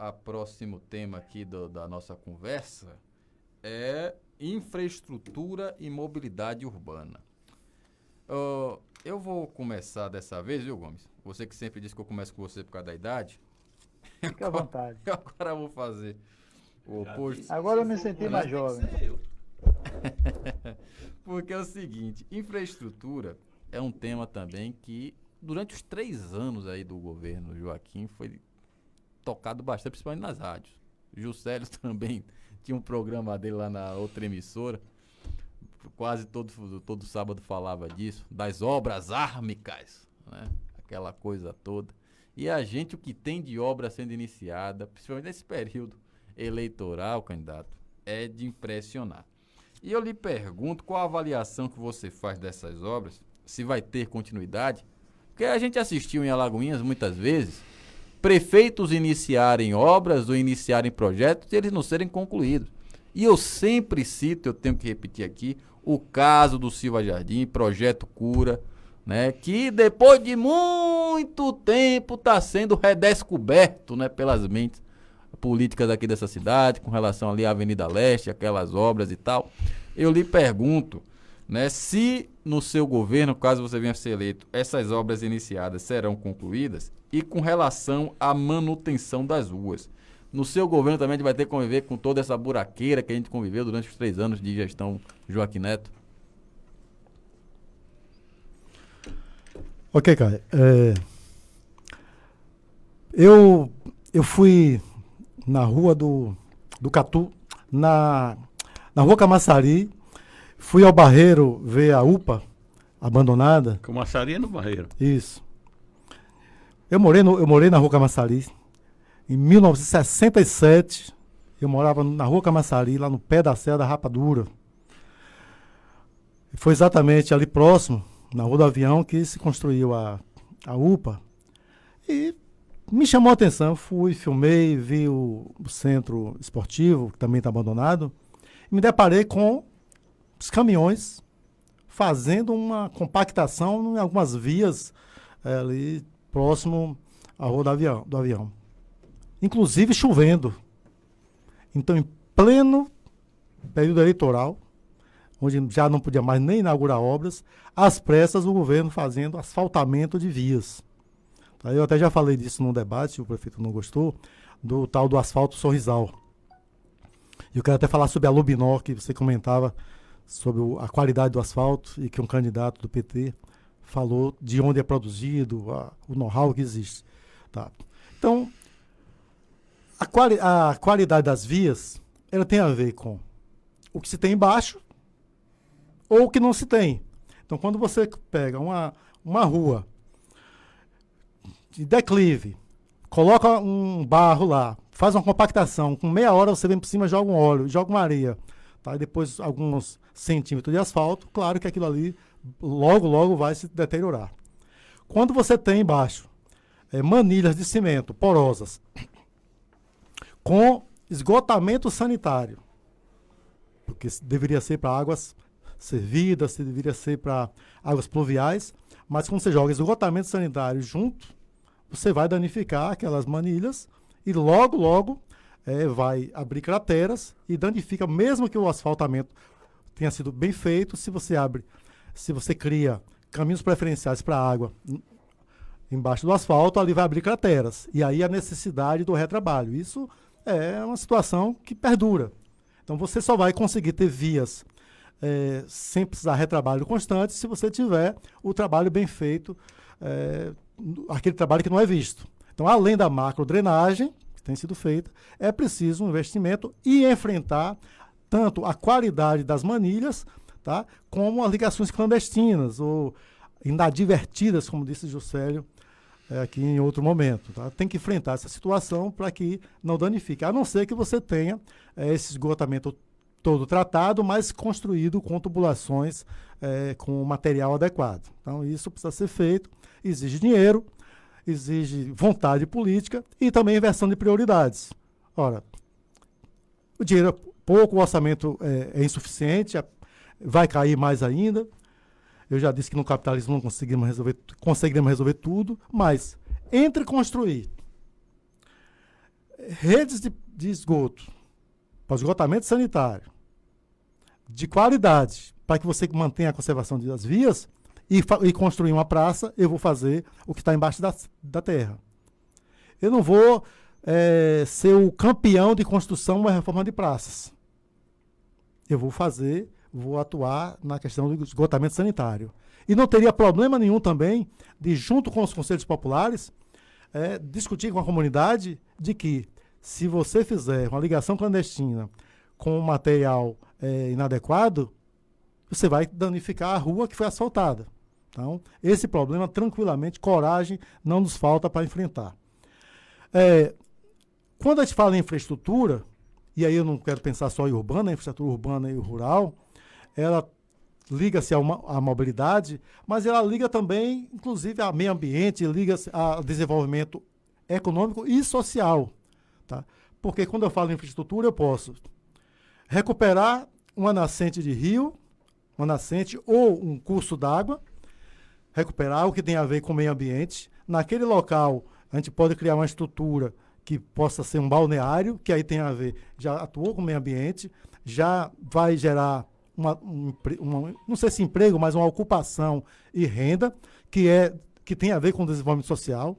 a próximo tema aqui da nossa conversa é infraestrutura e mobilidade urbana. Eu vou começar dessa vez, viu, Gomes? Você que sempre diz que eu começo com você por causa da idade. Fica à vontade. Agora eu vou fazer o oposto. Agora eu me senti mais jovem. Porque é o seguinte, infraestrutura é um tema também que durante os 3 anos aí do governo Joaquim foi tocado bastante, principalmente nas rádios. Juscelio também tinha um programa dele lá na outra emissora, quase todo sábado falava disso, das obras ármicas, né? Aquela coisa toda. E a gente, o que tem de obra sendo iniciada, principalmente nesse período eleitoral, candidato, é de impressionar. E eu lhe pergunto qual a avaliação que você faz dessas obras, se vai ter continuidade, porque a gente assistiu em Alagoinhas muitas vezes prefeitos iniciarem obras ou iniciarem projetos e eles não serem concluídos. E eu sempre cito, eu tenho que repetir aqui, o caso do Silva Jardim, Projeto Cura, né, que depois de muito tempo está sendo redescoberto, né, pelas mentes políticas aqui dessa cidade, com relação ali à Avenida Leste, aquelas obras e tal. Eu lhe pergunto, né, se no seu governo, caso você venha a ser eleito, essas obras iniciadas serão concluídas e com relação à manutenção das ruas. No seu governo também a gente vai ter que conviver com toda essa buraqueira que a gente conviveu durante os 3 anos de gestão Joaquim Neto? Ok, Caio. Eu fui na rua do Catu, na rua Camaçari, fui ao Barreiro ver a UPA abandonada. Camaçari é no Barreiro. Isso. Eu morei na rua Camaçari. Em 1967, eu morava na rua Camaçari, lá no pé da Serra da Rapadura. Foi exatamente ali próximo, na Rua do Avião, que se construiu a UPA. E me chamou a atenção, fui, filmei, vi o centro esportivo, que também está abandonado, e me deparei com os caminhões fazendo uma compactação em algumas vias ali próximo à Rua do Avião. Inclusive chovendo. Então, em pleno período eleitoral, onde já não podia mais nem inaugurar obras, às pressas o governo fazendo asfaltamento de vias. Eu até já falei disso num debate, o prefeito não gostou, do tal do asfalto sorrisal. E eu quero até falar sobre a Lubinó, que você comentava sobre a qualidade do asfalto e que um candidato do PT falou de onde é produzido, o know-how que existe. Tá? Então, a qualidade das vias, ela tem a ver com o que se tem embaixo ou o que não se tem. Então, quando você pega uma rua de declive, coloca um barro lá, faz uma compactação, com meia hora você vem por cima, joga um óleo, joga uma areia, tá? E depois alguns centímetros de asfalto, claro que aquilo ali logo vai se deteriorar. Quando você tem embaixo manilhas de cimento porosas, com esgotamento sanitário, porque deveria ser para águas servidas, deveria ser para águas pluviais, mas quando você joga esgotamento sanitário junto, você vai danificar aquelas manilhas e logo vai abrir crateras e danifica, mesmo que o asfaltamento tenha sido bem feito, se você cria caminhos preferenciais para a água embaixo do asfalto, ali vai abrir crateras. E aí a necessidade do retrabalho. Isso é uma situação que perdura. Então você só vai conseguir ter vias sem precisar retrabalho constante se você tiver o trabalho bem feito, aquele trabalho que não é visto. Então, além da macrodrenagem que tem sido feita, é preciso um investimento e enfrentar tanto a qualidade das manilhas, tá, como as ligações clandestinas ou inadvertidas, como disse Juscelio aqui em outro momento. Tá? Tem que enfrentar essa situação para que não danifique, a não ser que você tenha esse esgotamento todo tratado, mas construído com tubulações com material adequado. Então, isso precisa ser feito, exige dinheiro, exige vontade política e também inversão de prioridades. Ora, o dinheiro é pouco, o orçamento é insuficiente, vai cair mais ainda. Eu já disse que no capitalismo não conseguiremos resolver tudo, mas entre construir redes de esgoto, para esgotamento sanitário, de qualidade, para que você mantenha a conservação das vias e construir uma praça, eu vou fazer o que está embaixo da terra. Eu não vou ser o campeão de construção da reforma de praças. Eu vou atuar na questão do esgotamento sanitário. E não teria problema nenhum também de, junto com os conselhos populares, discutir com a comunidade de que, se você fizer uma ligação clandestina com material inadequado, você vai danificar a rua que foi asfaltada. Então, esse problema, tranquilamente, coragem não nos falta para enfrentar. Quando a gente fala em infraestrutura, e aí eu não quero pensar só em urbana, a infraestrutura urbana e rural, ela liga-se à mobilidade, mas ela liga também, inclusive, ao meio ambiente, liga-se ao desenvolvimento econômico e social. Tá? Porque quando eu falo em infraestrutura, eu posso recuperar uma nascente de rio, uma nascente ou um curso d'água, recuperar o que tem a ver com o meio ambiente. Naquele local, a gente pode criar uma estrutura que possa ser um balneário, que aí tem a ver, já atuou com o meio ambiente, já vai gerar não sei se emprego, mas uma ocupação e renda, que tem a ver com o desenvolvimento social.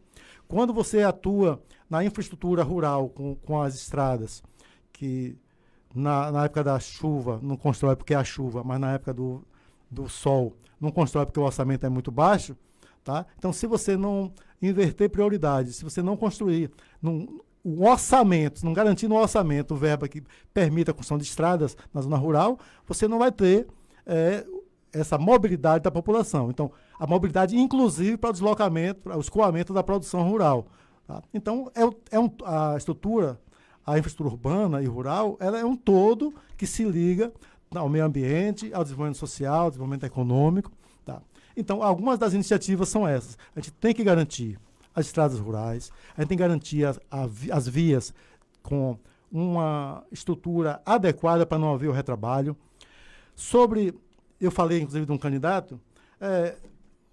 Quando você atua na infraestrutura rural, com as estradas, que na época da chuva, não constrói porque é a chuva, mas na época do sol, não constrói porque o orçamento é muito baixo, tá? Então, se você não inverter prioridades, se você não construir o orçamento, se não garantir no orçamento o verba que permita a construção de estradas na zona rural, você não vai ter essa mobilidade da população. Então, a mobilidade, inclusive, para o deslocamento, para o escoamento da produção rural. Tá? Então, a infraestrutura urbana e rural, ela é um todo que se liga ao meio ambiente, ao desenvolvimento social, ao desenvolvimento econômico. Tá? Então, algumas das iniciativas são essas. A gente tem que garantir as estradas rurais, a gente tem que garantir as vias com uma estrutura adequada para não haver o retrabalho. Eu falei, inclusive, de um candidato,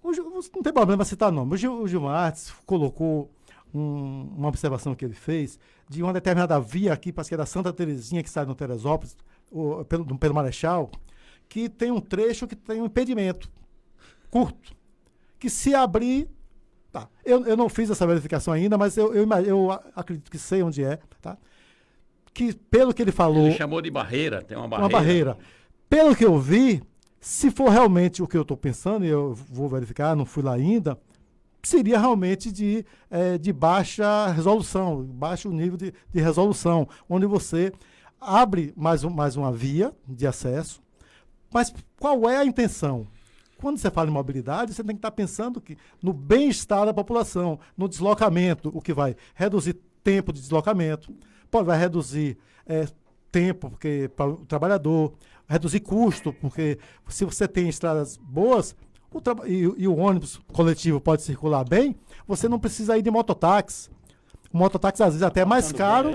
não tem problema citar nome, o Gilmar Artes colocou uma observação que ele fez de uma determinada via aqui, parece que é da Santa Terezinha, que sai no Teresópolis, pelo Marechal, que tem um trecho que tem um impedimento curto, que se abrir... Tá. Eu não fiz essa verificação ainda, mas eu acredito que sei onde é. Tá? Que, pelo que ele falou... Ele chamou de barreira, tem uma barreira. Uma barreira. Pelo que eu vi, se for realmente o que eu estou pensando, e eu vou verificar, não fui lá ainda, seria realmente de baixa resolução, baixo nível de resolução, onde você abre mais uma via de acesso. Mas qual é a intenção? Quando você fala em mobilidade, você tem que estar pensando no bem-estar da população, no deslocamento, o que vai reduzir tempo de deslocamento, vai reduzir tempo para o trabalhador, reduzir custo, porque se você tem estradas boas e o ônibus coletivo pode circular bem, você não precisa ir de mototáxi. O mototáxi, às vezes, até é mais caro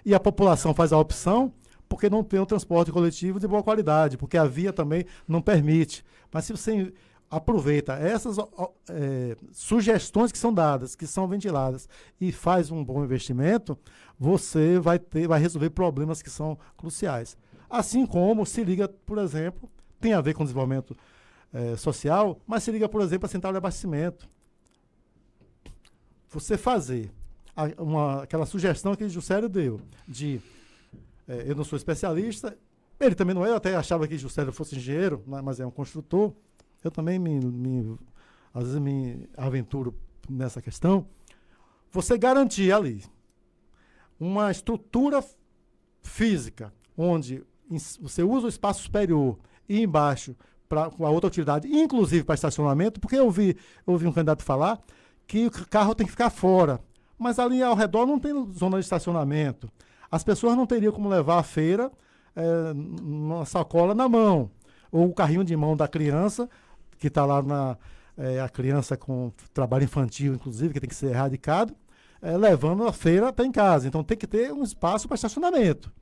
e a população faz a opção porque não tem um transporte coletivo de boa qualidade, porque a via também não permite. Mas se você aproveita essas sugestões que são dadas, que são ventiladas, e faz um bom investimento, você vai resolver problemas que são cruciais. Assim como se liga, por exemplo, tem a ver com desenvolvimento social, mas se liga, por exemplo, a central de abastecimento. Você fazer aquela sugestão que o Juscelio deu, eu não sou especialista, ele também não é, eu até achava que Juscelio fosse engenheiro, mas é um construtor. Eu também às vezes me aventuro nessa questão. Você garantir ali uma estrutura física, onde você usa o espaço superior e embaixo para a outra utilidade, inclusive para estacionamento, porque eu ouvi um candidato falar que o carro tem que ficar fora, mas ali ao redor não tem zona de estacionamento. As pessoas não teriam como levar a feira uma sacola na mão, ou o carrinho de mão da criança, que está lá a criança com trabalho infantil, inclusive, que tem que ser erradicado, levando a feira até em casa. Então tem que ter um espaço para estacionamento.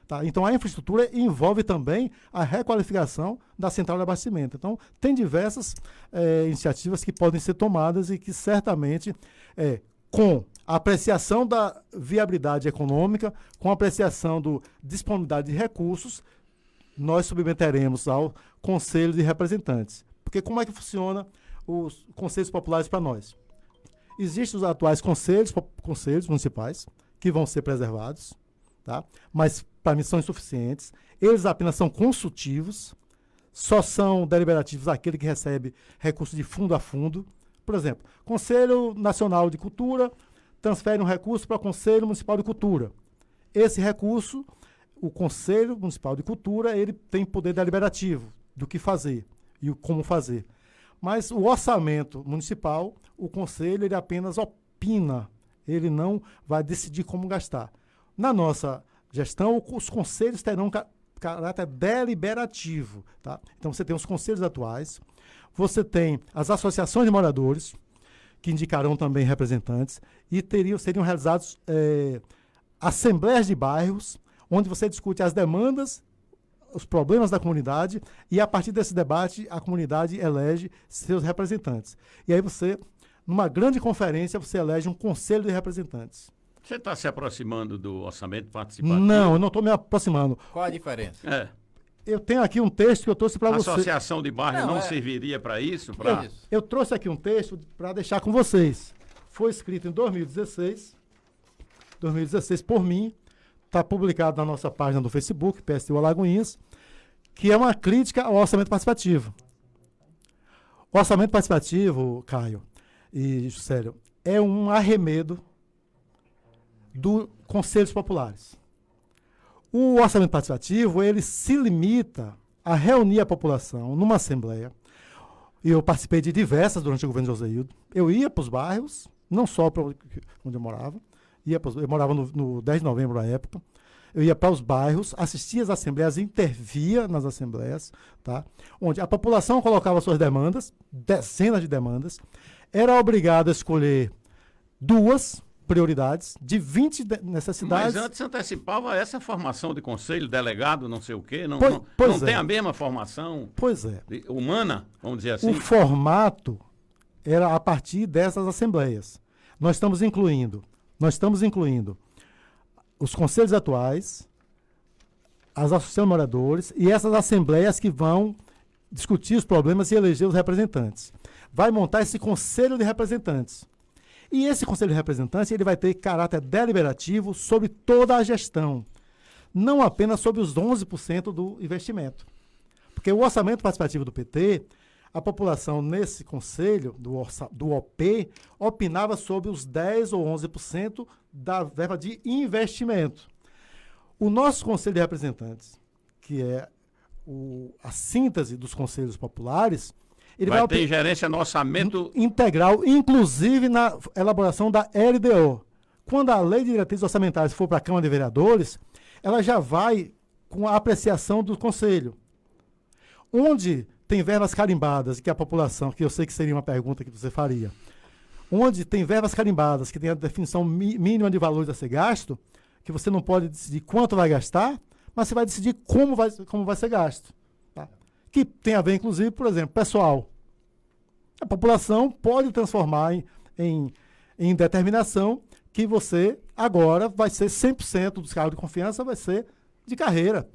Tá? Então a infraestrutura envolve também a requalificação da central de abastecimento. Então tem diversas iniciativas que podem ser tomadas e que certamente, com a apreciação da viabilidade econômica, com a apreciação da disponibilidade de recursos, nós submeteremos ao Conselho de Representantes. Porque como é que funciona os conselhos populares para nós? Existem os atuais conselhos municipais, que vão ser preservados, tá? Mas para mim são insuficientes. Eles apenas são consultivos, só são deliberativos aquele que recebe recurso de fundo a fundo. Por exemplo, Conselho Nacional de Cultura transfere um recurso para o Conselho Municipal de Cultura. Esse recurso, o Conselho Municipal de Cultura, ele tem poder deliberativo do que fazer e como fazer. Mas o orçamento municipal, o Conselho, ele apenas opina, ele não vai decidir como gastar. Na nossa gestão, os conselhos terão caráter deliberativo. Tá? Então, você tem os conselhos atuais, você tem as associações de moradores, que indicarão também representantes, e seriam realizados assembleias de bairros, onde você discute as demandas, os problemas da comunidade, e a partir desse debate, a comunidade elege seus representantes. E aí você, numa grande conferência, você elege um conselho de representantes. Você está se aproximando do orçamento participativo? Não, eu não estou me aproximando. Qual a diferença? Eu tenho aqui um texto que eu trouxe para A você. associação de bairro não serviria para isso? Eu trouxe aqui um texto para deixar com vocês. Foi escrito em 2016 por mim, está publicado na nossa página do Facebook, PSTU Alagoinhas, que é uma crítica ao orçamento participativo. O orçamento participativo, Caio e Juscelio, é um arremedo dos conselhos populares. O orçamento participativo, ele se limita a reunir a população numa assembleia. E eu participei de diversas durante o governo de Joséildo. Eu ia para os bairros, não só para onde eu morava, eu morava no 10 de novembro na época. Eu ia para os bairros, assistia às assembleias, intervia nas assembleias, tá? Onde a população colocava suas demandas, dezenas de demandas, era obrigado a escolher 2 prioridades de 20 necessidades. Mas antes antecipava essa formação de conselho, delegado, não sei o quê, não tem a mesma formação humana, vamos dizer assim? O formato era a partir dessas assembleias. Nós estamos incluindo os conselhos atuais, as associações de moradores e essas assembleias que vão discutir os problemas e eleger os representantes. Vai montar esse conselho de representantes. E esse conselho de representantes ele vai ter caráter deliberativo sobre toda a gestão, não apenas sobre os 11% do investimento. Porque o orçamento participativo do PT, a população nesse conselho do OP opinava sobre os 10 ou 11% da verba de investimento. O nosso conselho de representantes, que é a síntese dos conselhos populares, ele vai ter ingerência no orçamento integral, inclusive na elaboração da LDO. Quando a Lei de Diretrizes Orçamentárias for para a Câmara de Vereadores, ela já vai com a apreciação do Conselho. Onde tem verbas carimbadas, que a população, que eu sei que seria uma pergunta que você faria, onde tem verbas carimbadas, que tem a definição mínima de valores a ser gasto, que você não pode decidir quanto vai gastar, mas você vai decidir como vai ser gasto. Tá? Que tem a ver, inclusive, por exemplo, pessoal. A população pode transformar em determinação que você agora vai ser 100% dos cargos de confiança, vai ser de carreira.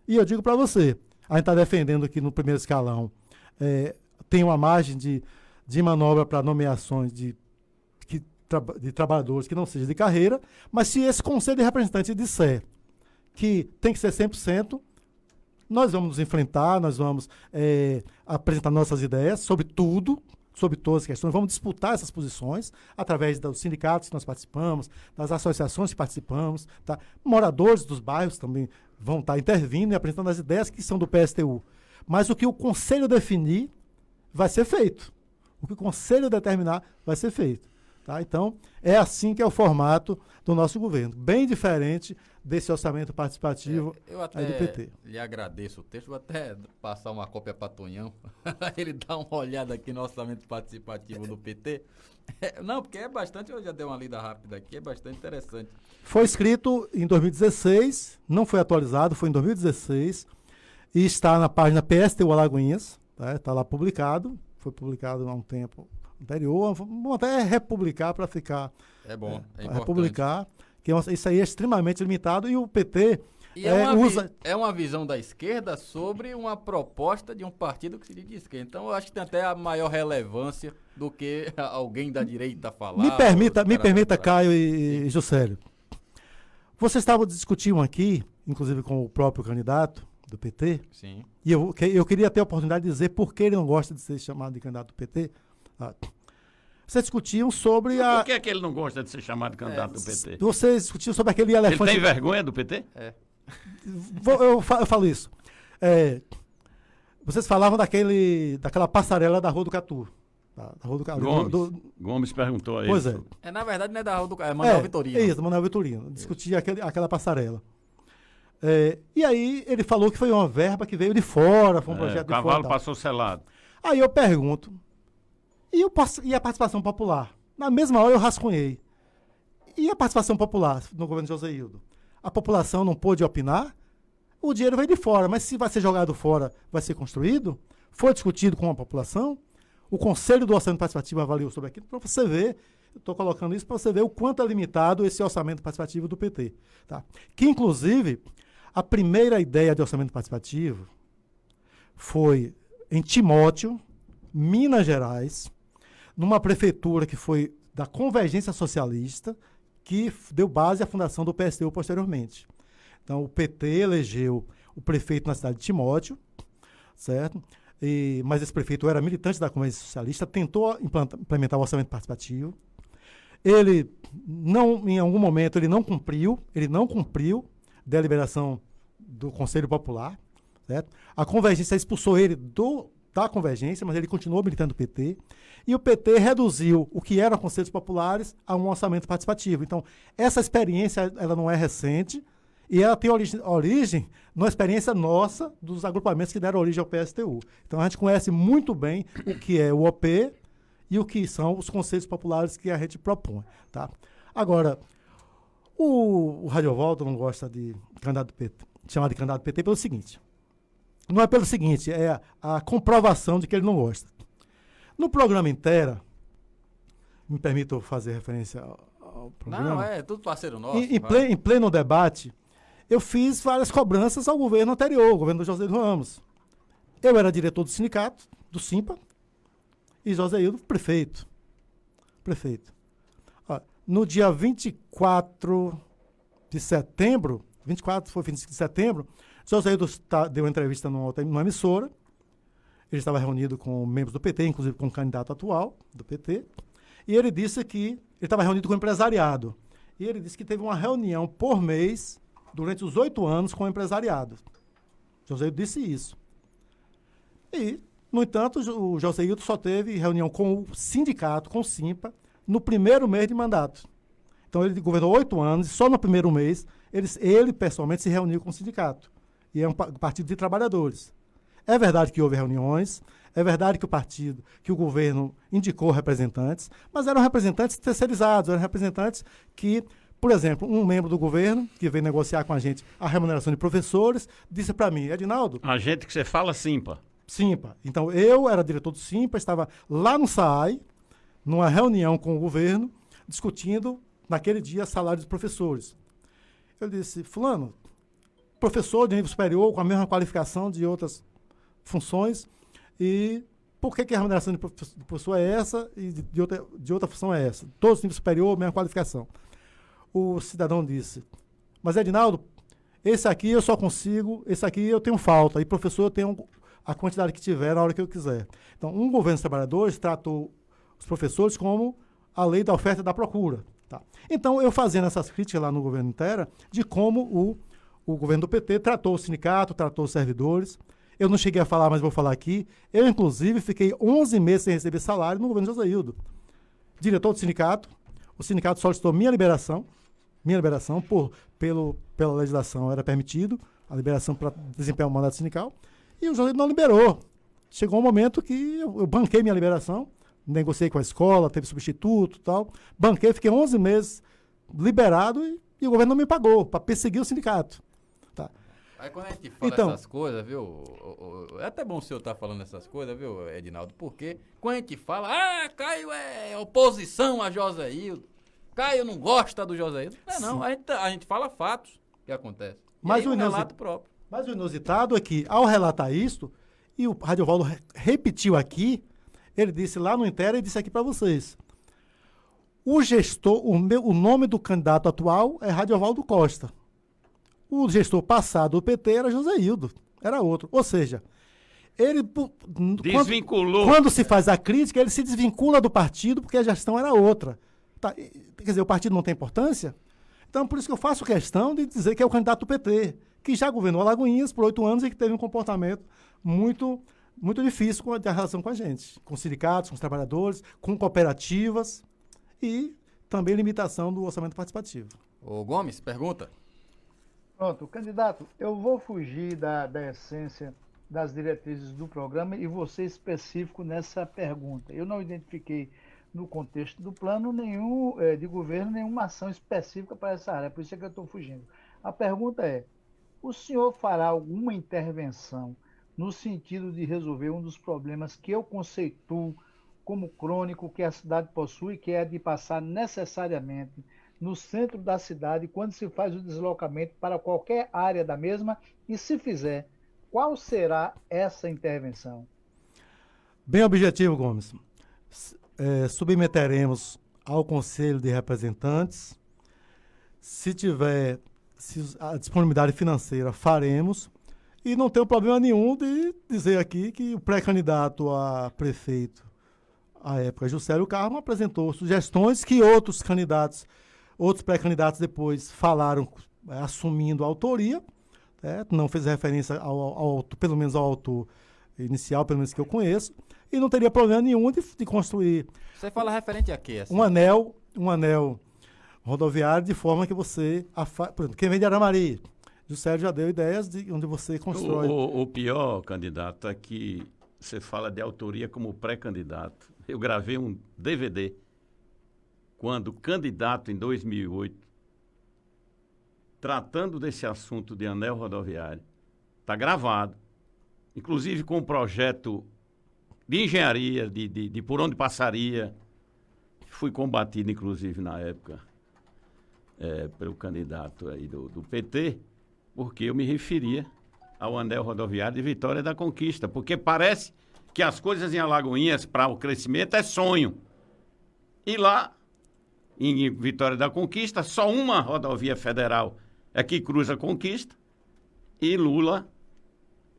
E eu digo para você, a gente está defendendo aqui no primeiro escalão, tem uma margem de manobra para nomeações de trabalhadores que não seja de carreira, mas se esse conselho de representantes disser que tem que ser 100%, nós vamos nos enfrentar, nós vamos apresentar nossas ideias sobre tudo, sobre todas as questões, vamos disputar essas posições através dos sindicatos que nós participamos, das associações que participamos, tá? Moradores dos bairros também vão estar intervindo e apresentando as ideias que são do PSTU. Mas o que o Conselho definir vai ser feito. O que o Conselho determinar vai ser feito. Tá? Então, é assim que é o formato do nosso governo. Bem diferente desse orçamento participativo eu até aí do PT. Lhe agradeço o texto, vou até passar uma cópia para Tonhão, ele dá uma olhada aqui no orçamento participativo do PT. Não, porque é bastante, eu já dei uma lida rápida aqui, é bastante interessante. Foi escrito em 2016, não foi atualizado, foi em 2016, e está na página PSTU Alagoinhas, tá? Está lá publicado, foi publicado há um tempo Interior, vamos até republicar para ficar... É bom, é importante. Republicar, que isso aí é extremamente limitado, e o PT E é uma visão da esquerda sobre uma proposta de um partido que se diz de esquerda. Então, eu acho que tem até a maior relevância do que alguém da direita falar. Me permita, Caio e Juscelio. Vocês estavam discutindo aqui, inclusive com o próprio candidato do PT, Sim. e eu queria ter a oportunidade de dizer por que ele não gosta de ser chamado de candidato do PT. Vocês discutiam sobre a... Por que é que ele não gosta de ser chamado de candidato do PT? Vocês discutiam sobre aquele elefante... Ele tem vergonha do PT? É. Eu falo isso. Vocês falavam daquela passarela da Rua do Catu. Da Rua do Catu. Gomes perguntou aí. Pois é. Na verdade, não é da Rua do Catu, é Manuel Vitorino. É isso, Manuel Vitorino. Discutia aquela passarela. E aí ele falou que foi uma verba que veio de fora, foi um projeto de fora. O cavalo passou selado. Aí eu pergunto, e a participação popular? Na mesma hora eu rascunhei. E a participação popular no governo de Joséildo? A população não pôde opinar? O dinheiro veio de fora, mas se vai ser jogado fora, vai ser construído? Foi discutido com a população? O Conselho do Orçamento Participativo avaliou sobre aquilo para você ver, eu estou colocando isso para você ver o quanto é limitado esse orçamento participativo do PT. Tá? Que, inclusive, a primeira ideia de orçamento participativo foi em Timóteo, Minas Gerais, numa prefeitura que foi da Convergência Socialista, que deu base à fundação do PSTU posteriormente. Então, o PT elegeu o prefeito na cidade de Timóteo, certo? Mas esse prefeito era militante da Convergência Socialista, tentou implementar o orçamento participativo. Ele, em algum momento, ele não cumpriu da deliberação do Conselho Popular, certo? A Convergência expulsou ele da Convergência, mas ele continuou militando do PT. E o PT reduziu o que eram conselhos populares a um orçamento participativo. Então, essa experiência ela não é recente e ela tem origem numa experiência nossa dos agrupamentos que deram origem ao PSTU. Então, a gente conhece muito bem o que é o OP e o que são os conselhos populares que a gente propõe. Tá? Agora, o Radiovolta não gosta de chamar de candidato do PT pelo seguinte. Não é pelo seguinte, é a comprovação de que ele não gosta. No programa Intera, me permito fazer referência ao programa. Não, é tudo parceiro nosso. Em pleno debate, eu fiz várias cobranças ao governo anterior, o governo do Joséildo Ramos. Eu era diretor do sindicato, do SIMPA, e Joséildo, prefeito. No dia 24 de setembro, 24 foi 25 de setembro, Joséildo deu uma entrevista numa emissora. Ele estava reunido com membros do PT, inclusive com o candidato atual do PT. E ele disse que ele estava reunido com o empresariado. E ele disse que teve uma reunião por mês durante os 8 anos com o empresariado. Joséildo disse isso. E, no entanto, o Joséildo só teve reunião com o sindicato, com o SIMPA, no primeiro mês de mandato. Então, ele governou 8 anos e só no primeiro mês ele pessoalmente se reuniu com o sindicato. E é um partido de trabalhadores. É verdade que houve reuniões, é verdade que o governo indicou representantes, mas eram representantes terceirizados, eram representantes que, por exemplo, um membro do governo que veio negociar com a gente a remuneração de professores, disse para mim, Edinaldo... A gente que você fala SIMPA. SIMPA. Então, eu era diretor do SIMPA, estava lá no SAAI, numa reunião com o governo, discutindo, naquele dia, salário dos professores. Eu disse, fulano, professor de nível superior, com a mesma qualificação de outras funções, e por que a remuneração de professor é essa e de outra função é essa? Todos nível superior, mesma qualificação. O cidadão disse, mas Edinaldo, esse aqui eu só consigo, esse aqui eu tenho falta, e professor eu tenho a quantidade que tiver na hora que eu quiser. Então, um governo dos trabalhadores tratou os professores como a lei da oferta e da procura. Tá? Então, eu fazendo essas críticas lá no governo Intera, de como o governo do PT tratou o sindicato, tratou os servidores. Eu não cheguei a falar, mas vou falar aqui. Eu, inclusive, fiquei 11 meses sem receber salário no governo de Joséildo. Diretor do sindicato, o sindicato solicitou minha liberação, pela legislação era permitido a liberação para desempenhar o mandato sindical, e o Joséildo não liberou. Chegou um momento que eu banquei minha liberação, negociei com a escola, teve substituto e tal, banquei, fiquei 11 meses liberado e o governo não me pagou, para perseguir o sindicato. Tá. Aí quando a gente fala Então, essas coisas, viu? É até bom o senhor estar falando essas coisas, viu, Edinaldo? Porque quando a gente fala, Caio é oposição a Joséildo, Caio não gosta do Joséildo. Não, a gente fala fatos que acontecem. Mas o relato próprio. Mas o inusitado é que, ao relatar isto, e o Radiovaldo repetiu aqui, ele disse lá no Intera e disse aqui para vocês. O gestor, o nome do candidato atual é Radiovaldo Costa. O gestor passado do PT era Joséildo, era outro. Ou seja, ele desvinculou. Quando se faz a crítica, ele se desvincula do partido porque a gestão era outra. Tá, quer dizer, o partido não tem importância? Então, por isso que eu faço questão de dizer que é o candidato do PT, que já governou Alagoinhas por 8 anos e que teve um comportamento muito difícil a relação com a gente, com os sindicatos, com os trabalhadores, com cooperativas e também limitação do orçamento participativo. Ô Gomes, pergunta. Pronto, candidato, eu vou fugir da essência das diretrizes do programa e vou ser específico nessa pergunta. Eu não identifiquei no contexto do plano nenhum de governo, nenhuma ação específica para essa área, por isso é que eu estou fugindo. A pergunta é, o senhor fará alguma intervenção no sentido de resolver um dos problemas que eu conceituo como crônico que a cidade possui, que é de passar necessariamente no centro da cidade quando se faz o deslocamento para qualquer área da mesma? E se fizer, qual será essa intervenção? Bem objetivo, Gomes. Submeteremos ao Conselho de Representantes. Se tiver a disponibilidade financeira, faremos. E não tenho problema nenhum de dizer aqui que o pré-candidato a prefeito, à época, Juscelio Carmo, apresentou sugestões que outros pré-candidatos depois falaram, assumindo a autoria, não fez referência pelo menos ao autor inicial, pelo menos que eu conheço, e não teria problema nenhum de construir. Você fala referente a quê? Assim? Um anel rodoviário de forma que você... Por exemplo, quem vem de Aramari, Juscelio já deu ideias de onde você constrói. O pior, candidato, é que você fala de autoria como pré-candidato. Eu gravei um DVD quando candidato em 2008, tratando desse assunto de anel rodoviário. Está gravado, inclusive com um projeto de engenharia, de por onde passaria. Fui combatido, inclusive, na época, pelo candidato aí do PT, porque eu me referia ao anel rodoviário de Vitória da Conquista, porque parece que as coisas em Alagoinhas para o crescimento é sonho. E lá, em Vitória da Conquista, só uma rodovia federal é que cruza a Conquista, e Lula,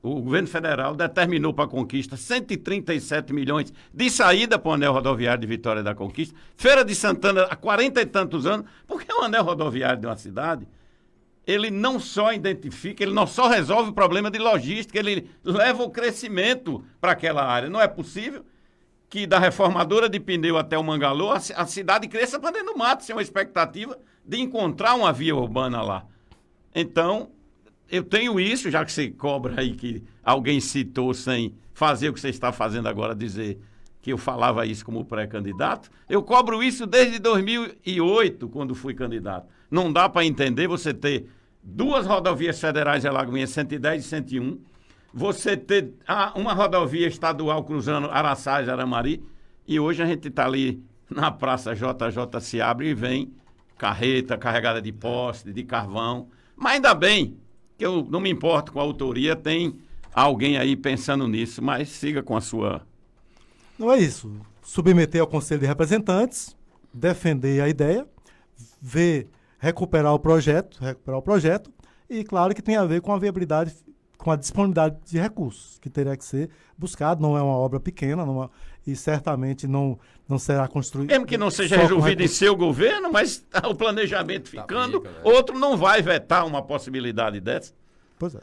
o governo federal, determinou para a Conquista 137 milhões de saída para o anel rodoviário de Vitória da Conquista. Feira de Santana, há 40 e tantos anos, porque o anel rodoviário de uma cidade, ele não só identifica, ele não só resolve o problema de logística, ele leva o crescimento para aquela área. Não é possível que da reformadora de pneu até o Mangalô, a cidade cresça para dentro do mato, sem uma expectativa de encontrar uma via urbana lá. Então, eu tenho isso, já que você cobra aí que alguém citou sem fazer o que você está fazendo agora, dizer que eu falava isso como pré-candidato, eu cobro isso desde 2008, quando fui candidato. Não dá para entender você ter 2 rodovias federais em Alagoinhas, 110 e 101, você ter uma rodovia estadual cruzando Araçás e Aramari, e hoje a gente está ali na Praça JJ, se abre e vem carreta carregada de poste, de carvão. Mas ainda bem que eu não me importo com a autoria, tem alguém aí pensando nisso, mas siga com a sua... Não é isso. Submeter ao Conselho de Representantes, defender a ideia, recuperar o projeto, e claro que tem a ver com a viabilidade, com a disponibilidade de recursos, que teria que ser buscado, não é uma obra pequena, e certamente não será construída. Mesmo que não seja resolvido em seu governo, mas o planejamento ficando, outro não vai vetar uma possibilidade dessa. Pois é.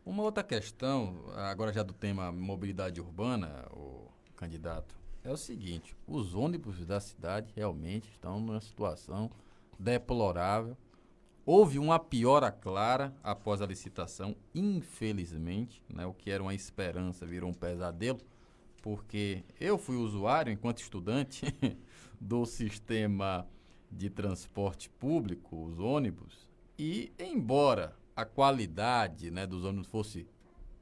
Uma outra questão, agora já do tema mobilidade urbana, o candidato, é o seguinte: os ônibus da cidade realmente estão numa situação deplorável. Houve uma piora clara após a licitação, infelizmente, né, o que era uma esperança virou um pesadelo, porque eu fui usuário, enquanto estudante, do sistema de transporte público, os ônibus, e embora a qualidade, né, dos ônibus fosse,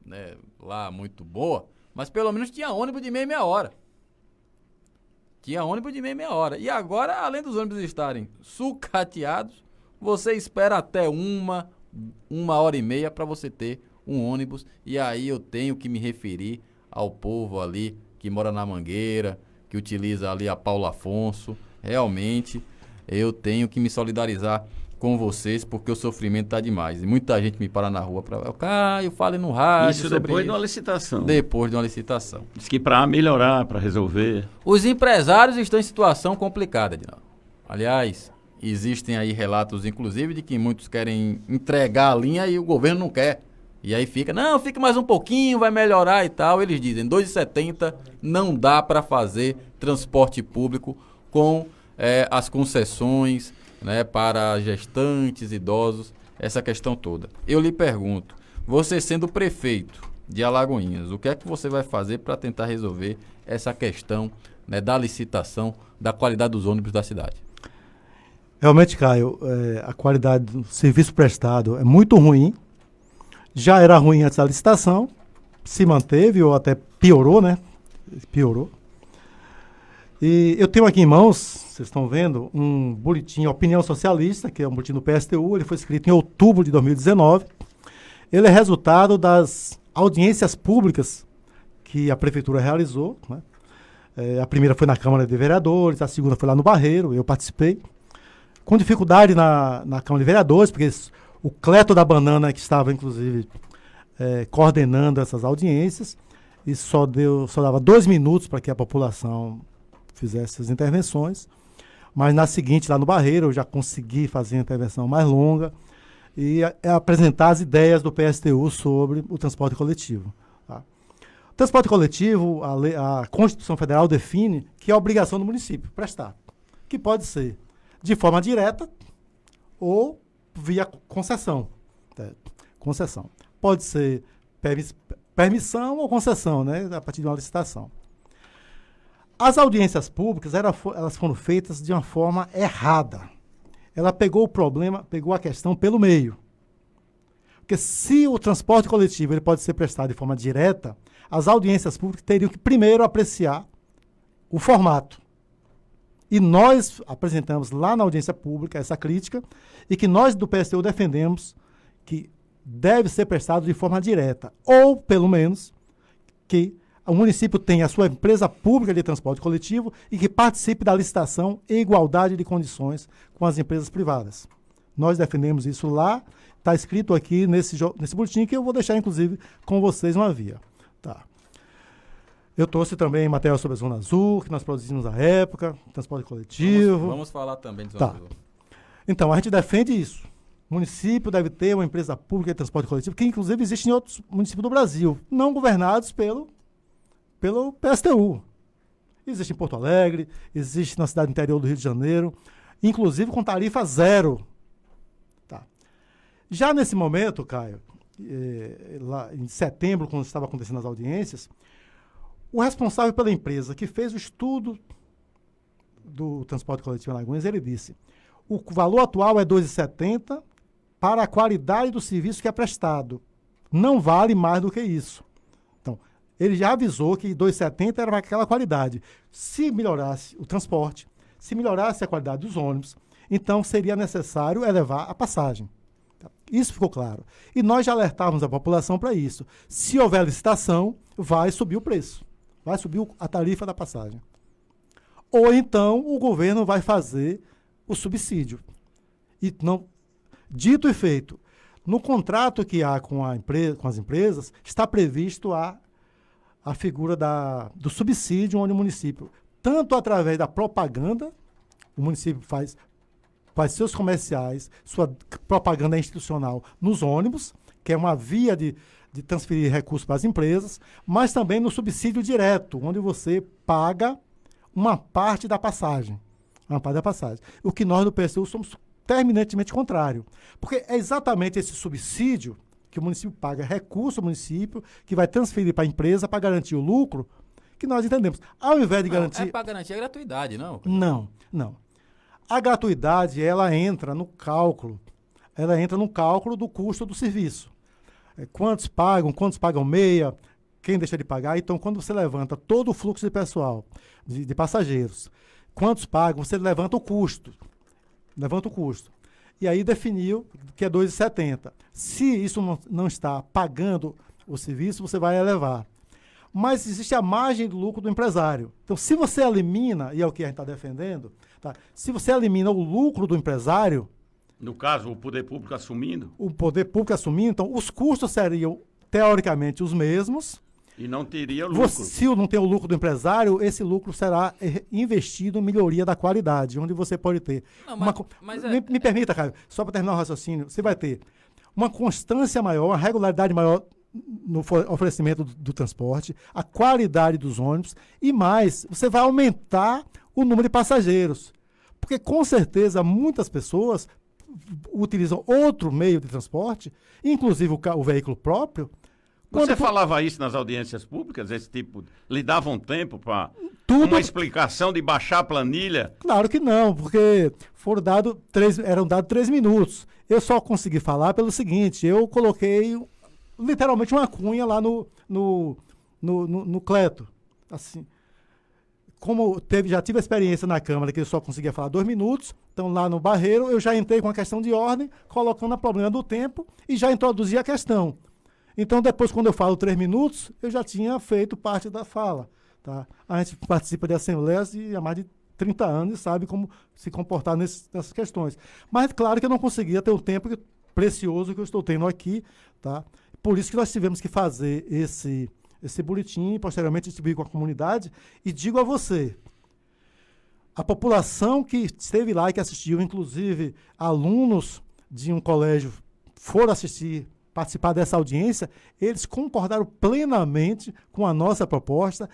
né, lá muito boa, mas pelo menos tinha ônibus de meia hora. Tinha ônibus de meia hora. E agora, além dos ônibus estarem sucateados, você espera até uma hora e meia para você ter um ônibus. E aí eu tenho que me referir ao povo ali que mora na Mangueira, que utiliza ali a Paulo Afonso. Realmente, eu tenho que me solidarizar com vocês, porque o sofrimento tá demais. E muita gente me para na rua para Caio, fale no rádio. Isso depois de uma licitação. Depois de uma licitação. Diz que para melhorar, para resolver. Os empresários estão em situação complicada, Dinaldo. Aliás, existem aí relatos, inclusive, de que muitos querem entregar a linha e o governo não quer. E aí fica mais um pouquinho, vai melhorar e tal. Eles dizem, 2,70 não dá para fazer transporte público com as concessões, né, para gestantes, idosos, essa questão toda. Eu lhe pergunto, você sendo prefeito de Alagoinhas, o que é que você vai fazer para tentar resolver essa questão, né, da licitação, da qualidade dos ônibus da cidade? Realmente, Caio, a qualidade do serviço prestado é muito ruim. Já era ruim antes da licitação, se manteve ou até piorou, né? Piorou. E eu tenho aqui em mãos, vocês estão vendo, um boletim Opinião Socialista, que é um boletim do PSTU, ele foi escrito em outubro de 2019. Ele é resultado das audiências públicas que a Prefeitura realizou, né? A primeira foi na Câmara de Vereadores, a segunda foi lá no Barreiro, eu participei. Com dificuldade na Câmara de Vereadores, porque o Cleto da Banana, que estava, inclusive, coordenando essas audiências, e só dava 2 minutos para que a população fizesse as intervenções, mas na seguinte, lá no Barreiro, eu já consegui fazer a intervenção mais longa e apresentar as ideias do PSTU sobre o transporte coletivo. Tá? O transporte coletivo, a Constituição Federal define que é obrigação do município prestar, que pode ser de forma direta ou via concessão. Concessão. Pode ser permissão ou concessão, né, a partir de uma licitação. As audiências públicas, elas foram feitas de uma forma errada. Ela pegou o problema, pegou a questão pelo meio. Porque se o transporte coletivo ele pode ser prestado de forma direta, as audiências públicas teriam que primeiro apreciar o formato. E nós apresentamos lá na audiência pública essa crítica e que nós do PSTU defendemos que deve ser prestado de forma direta. Ou, pelo menos, que o município tenha a sua empresa pública de transporte coletivo e que participe da licitação em igualdade de condições com as empresas privadas. Nós defendemos isso lá, está escrito aqui nesse boletim que eu vou deixar, inclusive, com vocês uma via. Tá. Eu trouxe também material sobre a Zona Azul, que nós produzimos à época, transporte coletivo. Vamos falar também de Zona Azul. Então, a gente defende isso. O município deve ter uma empresa pública de transporte coletivo, que inclusive existe em outros municípios do Brasil, não governados pelo PSTU. Existe em Porto Alegre, existe na cidade interior do Rio de Janeiro, inclusive com tarifa zero. Tá. Já nesse momento, Caio, lá em setembro, quando estava acontecendo as audiências, o responsável pela empresa que fez o estudo do transporte coletivo em Alagoinhas, ele disse, o valor atual é R$ 2,70 para a qualidade do serviço que é prestado. Não vale mais do que isso. Então, ele já avisou que R$ 2,70 era aquela qualidade. Se melhorasse o transporte, se melhorasse a qualidade dos ônibus, então seria necessário elevar a passagem. Isso ficou claro. E nós já alertávamos a população para isso. Se houver licitação, vai subir o preço. Vai subir a tarifa da passagem. Ou então o governo vai fazer o subsídio. E não, dito e feito, no contrato que há com as empresas, está previsto a figura do subsídio, onde o município, tanto através da propaganda, o município faz seus comerciais, sua propaganda institucional nos ônibus, que é uma via de transferir recursos para as empresas, mas também no subsídio direto, onde você paga uma parte da passagem. Uma parte da passagem. O que nós do PSU somos terminantemente contrário. Porque é exatamente esse subsídio que o município paga, recurso ao município, que vai transferir para a empresa para garantir o lucro, que nós entendemos. Ao invés de garantir... É para garantir a gratuidade, não? Não. A gratuidade, ela entra no cálculo ela entra no cálculo do custo do serviço. Quantos pagam meia, quem deixa de pagar. Então, quando você levanta todo o fluxo de pessoal, de passageiros, quantos pagam, você levanta o custo. E aí definiu que é 2,70. Se isso não está pagando o serviço, você vai elevar. Mas existe a margem do lucro do empresário. Então, se você elimina, e é o que a gente está defendendo, tá? Se você elimina o lucro do empresário... No caso, o poder público assumindo? O poder público assumindo, então os custos seriam, teoricamente, os mesmos. E não teria lucro. Se não tem o lucro do empresário, esse lucro será investido em melhoria da qualidade, onde você pode ter... Me permita, Caio, só para terminar o raciocínio, você vai ter uma constância maior, uma regularidade maior no oferecimento do transporte, a qualidade dos ônibus e mais, você vai aumentar o número de passageiros. Porque, com certeza, muitas pessoas utilizam outro meio de transporte, inclusive o veículo próprio. Você falava isso nas audiências públicas? Esse tipo, lhe dava um tempo para uma explicação de baixar a planilha? Claro que não, porque eram dados 3 minutos. Eu só consegui falar pelo seguinte, eu coloquei literalmente uma cunha lá no Cleto. Assim, como já tive a experiência na Câmara que eu só conseguia falar 2 minutos, então lá no Barreiro eu já entrei com a questão de ordem, colocando a problema do tempo e já introduzi a questão. Então depois, quando eu falo 3 minutos, eu já tinha feito parte da fala. Tá? A gente participa de assembleias há mais de 30 anos e sabe como se comportar nessas questões. Mas claro que eu não conseguia ter o tempo precioso que eu estou tendo aqui. Tá? Por isso que nós tivemos que fazer esse boletim e posteriormente distribuir com a comunidade. E digo a você, a população que esteve lá e que assistiu, inclusive alunos de um colégio foram participar dessa audiência, eles concordaram plenamente com a nossa proposta,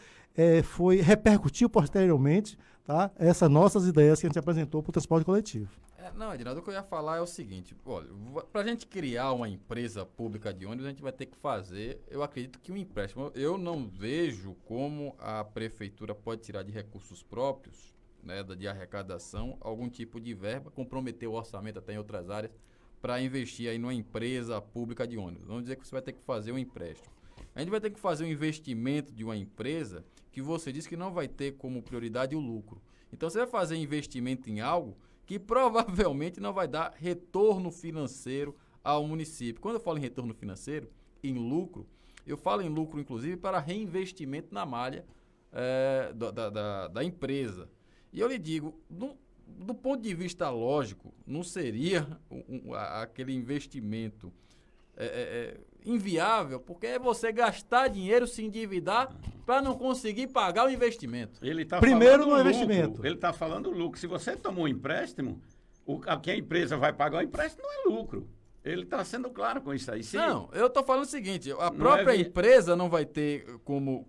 repercutiu posteriormente, tá, essas nossas ideias que a gente apresentou para o transporte coletivo. Não, Edinaldo, o que eu ia falar é o seguinte, olha, para a gente criar uma empresa pública de ônibus, a gente vai ter que fazer, eu acredito que um empréstimo. Eu não vejo como a prefeitura pode tirar de recursos próprios, né, de arrecadação, algum tipo de verba, comprometer o orçamento até em outras áreas, para investir aí numa empresa pública de ônibus. Vamos dizer que você vai ter que fazer um empréstimo. A gente vai ter que fazer um investimento de uma empresa que você disse que não vai ter como prioridade o lucro. Então, você vai fazer investimento em algo que provavelmente não vai dar retorno financeiro ao município. Quando eu falo em retorno financeiro, em lucro, eu falo em lucro, inclusive, para reinvestimento na malha da empresa. E eu lhe digo, do ponto de vista lógico, não seria aquele investimento inviável, porque é você gastar dinheiro, se endividar para não conseguir pagar o investimento. Ele tá Primeiro falando no investimento. Ele está falando lucro. Se você tomou um empréstimo, que a empresa vai pagar o empréstimo não é lucro. Ele está sendo claro com isso aí. Não, eu estou falando o seguinte, a própria empresa não vai ter como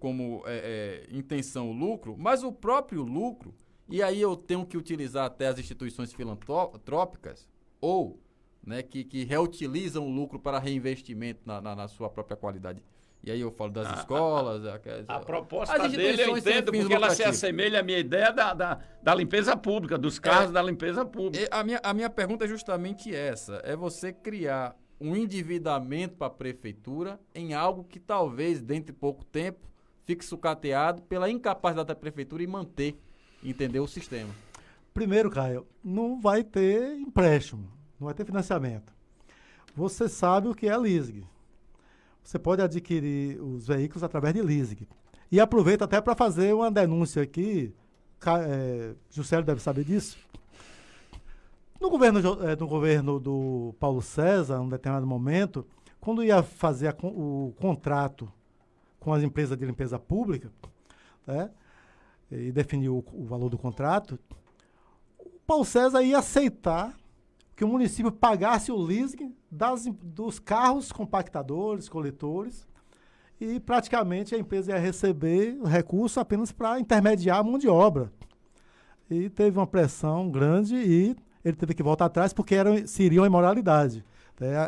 intenção o lucro, mas o próprio lucro, e aí eu tenho que utilizar até as instituições filantrópicas, ou né, que reutilizam o lucro para reinvestimento na sua própria qualidade. E aí eu falo das escolas... A proposta dele eu entendo, porque ela se assemelha à minha ideia da limpeza pública, dos carros da limpeza pública. A minha pergunta é justamente essa, é você criar um endividamento para a prefeitura em algo que talvez, dentro de pouco tempo, fique sucateado pela incapacidade da prefeitura em manter, entender o sistema. Primeiro, Caio, não vai ter empréstimo, não vai ter financiamento. Você sabe o que é leasing. Você pode adquirir os veículos através de leasing. E aproveita até para fazer uma denúncia aqui, Juscelio deve saber disso. No governo do Paulo César, em um determinado momento, quando ia fazer o contrato com as empresas de limpeza pública, né, e definir o valor do contrato, o Paulo César ia aceitar que o município pagasse o leasing dos carros compactadores, coletores, e praticamente a empresa ia receber o recurso apenas para intermediar a mão de obra. E teve uma pressão grande e ele teve que voltar atrás porque seria uma imoralidade.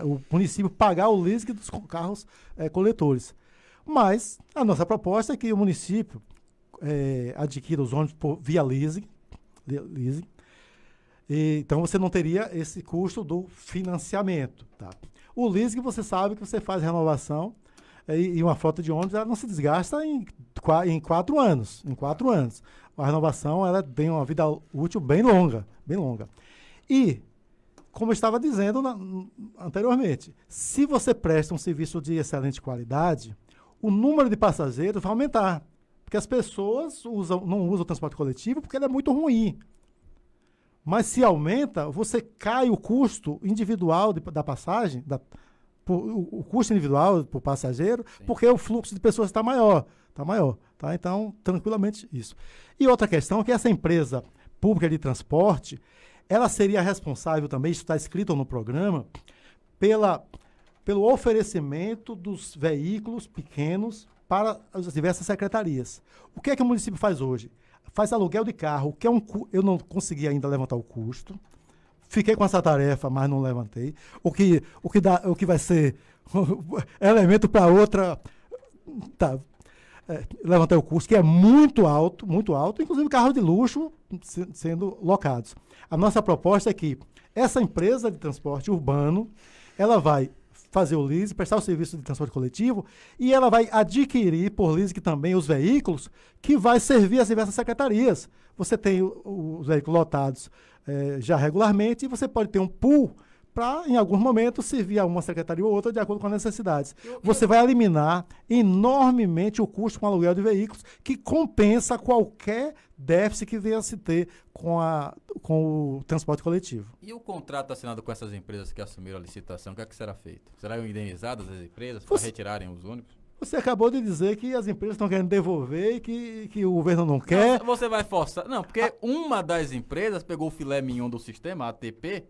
O município pagar o leasing dos carros coletores. Mas a nossa proposta é que o município adquira os ônibus via leasing Então você não teria esse custo do financiamento. Tá? O leasing, você sabe que você faz renovação e uma frota de ônibus ela não se desgasta em 4 anos. Em 4 anos. A renovação ela tem uma vida útil bem longa. Bem longa. E, como eu estava dizendo anteriormente, se você presta um serviço de excelente qualidade, o número de passageiros vai aumentar. Porque as pessoas não usam o transporte coletivo porque ele é muito ruim. Mas se aumenta, você cai o custo individual da passagem, o custo individual por passageiro, sim, porque o fluxo de pessoas está maior. Tá? Então, tranquilamente isso. E outra questão é que essa empresa pública de transporte, ela seria responsável também, isso está escrito no programa, pelo oferecimento dos veículos pequenos para as diversas secretarias. O que é que o município faz hoje? Faz aluguel de carro, que é eu não consegui ainda levantar o custo. Fiquei com essa tarefa, mas não levantei. O que vai ser elemento para outra... Tá, levantar o custo, que é muito alto, inclusive carros de luxo sendo locados. A nossa proposta é que essa empresa de transporte urbano, ela vai fazer o leasing, prestar o serviço de transporte coletivo e ela vai adquirir por leasing também os veículos que vai servir as diversas secretarias. Você tem os veículos lotados já regularmente e você pode ter um pool para, em alguns momentos, servir a uma secretaria ou outra de acordo com as necessidades. Você vai eliminar enormemente o custo com o aluguel de veículos, que compensa qualquer déficit que venha a se ter com o transporte coletivo. E o contrato assinado com essas empresas que assumiram a licitação, o que é que será feito? Serão indenizadas as empresas para retirarem os ônibus? Você acabou de dizer que as empresas estão querendo devolver e que o governo não quer. Não, você vai forçar. Não, porque uma das empresas pegou o filé mignon do sistema, a ATP,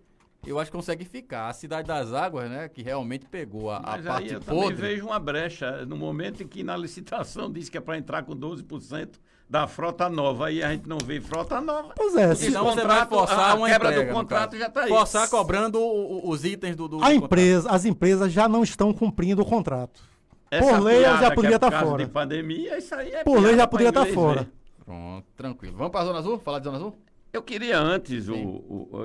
eu acho que consegue ficar. A Cidade das Águas, né, que realmente pegou a parte podre. Eu também vejo uma brecha no momento em que na licitação diz que é para entrar com 12% da frota nova, aí a gente não vê frota nova. Pois é. Então você vai forçar uma quebra entrega, do contrato já está aí. Forçar cobrando os itens do As empresas já não estão cumprindo o contrato. Por lei já poderia estar fora. De pandemia, isso aí é por lei já poderia estar fora. Pronto, tranquilo. Vamos para a Zona Azul? Falar de Zona Azul? Eu queria antes,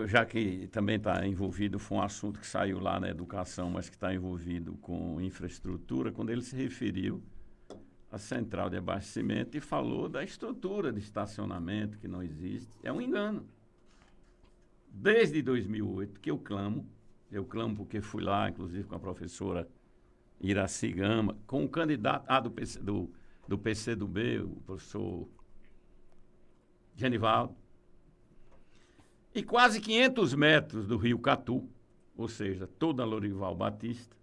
já que também está envolvido, foi um assunto que saiu lá na educação, mas que está envolvido com infraestrutura, quando ele se referiu à central de abastecimento e falou da estrutura de estacionamento que não existe. É um engano. Desde 2008 que eu clamo porque fui lá, inclusive com a professora Iraci Gama, com o candidato do PCdoB, o professor Genivaldo, e quase 500 metros do rio Catu, ou seja, toda a Lorival Batista,